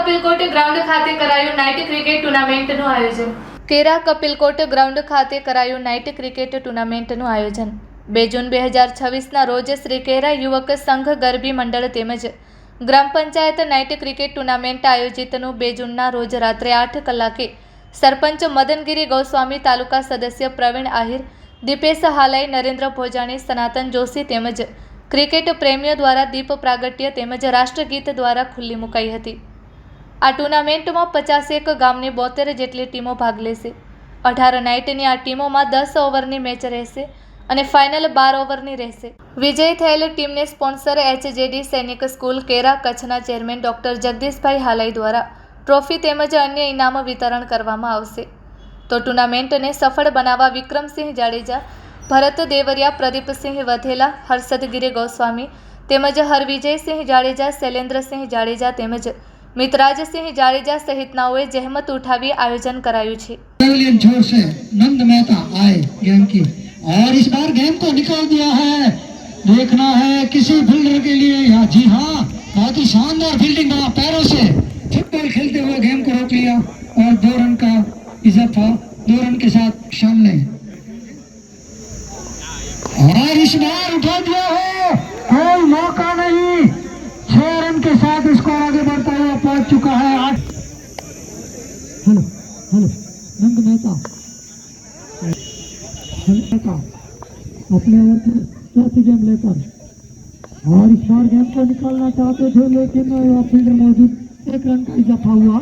કપિલકોટ ground ખાતે કરાયું night cricket ટુર્નામેન્ટનું આયોજન। કેરા કપિલકોટ ગ્રાઉન્ડ ખાતે કરાયું નાઇટ ક્રિકેટ ટુર્નામેન્ટનું આયોજન। 2 જૂન 2026ના રોજ શ્રી કેરા યુવક સંઘ ગરબી મંડળ તેમજ ગ્રામ પંચાયત નાઇટ ક્રિકેટ ટુર્નામેન્ટ આયોજિતનું 2 જૂનના રોજ રાત્રે 8 કલાકે સરપંચ મદનગીરી ગોસ્વામી, તાલુકા સદસ્ય પ્રવીણ આહિર, દીપેશ હાલાઈ, નરેન્દ્ર ભોજાણી, સનાતન જોશી તેમજ ક્રિકેટ પ્રેમીઓ દ્વારા દીપ પ્રાગટ્ય તેમજ રાષ્ટ્રગીત દ્વારા ખુલ્લી મુકાઈ હતી। આ ટુર્નામેન્ટમાં 51 ગામની 72 જેટલી ટીમો ભાગ લેશે। 18 નાઇટની આ ટીમોમાં 10 ઓવરની મેચ રહેશે અને ફાઇનલ 12 ઓવરની રહેશે। વિજય થયેલ ટીમને સ્પોન્સર HJD સૈનિક સ્કૂલ કેરા કચ્છના ચેરમેન ડોક્ટર જગદીશભાઈ હાલાઈ દ્વારા ટ્રોફી તેમજ અન્ય ઇનામ વિતરણ કરવામાં આવશે। તો ટુર્નામેન્ટને સફળ બનાવવા વિક્રમસિંહ જાડેજા, ભરત દેવરિયા, પ્રદીપસિંહ વધેલા, હર્ષદગીરી ગોસ્વામી તેમજ હરવિજયસિંહ જાડેજા, શૈલેન્દ્રસિંહ જાડેજા તેમજ મિતરાજસિંહ જાડેજા સહિતનાઓએ જહેમત उठावी आयोजन कराયું છે। जोर से नंद मेहता आए गेम की और इस बार गेम को निकाल दिया है। देखना है किसी फील्डर के लिए या जी हाँ, बहुत ही शानदार फील्डिंग का पैरों से फुटबॉल खेलते हुए गेम को रोक लिया और 2 रन का इजाफा 2 रन के साथ सामने और इस बार उठा दिया है, कोई मौका नहीं। 6 रन के साथ स्कोर आगे बढ़ता हुआ पहुंच चुका है। 8 हेलो हेलो नंद मेहता अपने ओवर की चौथी गेम लेकर और इस बार गेम को निकालना चाहते थे, लेकिन फील्डर मौजूद 1 रन का इजाफा हुआ।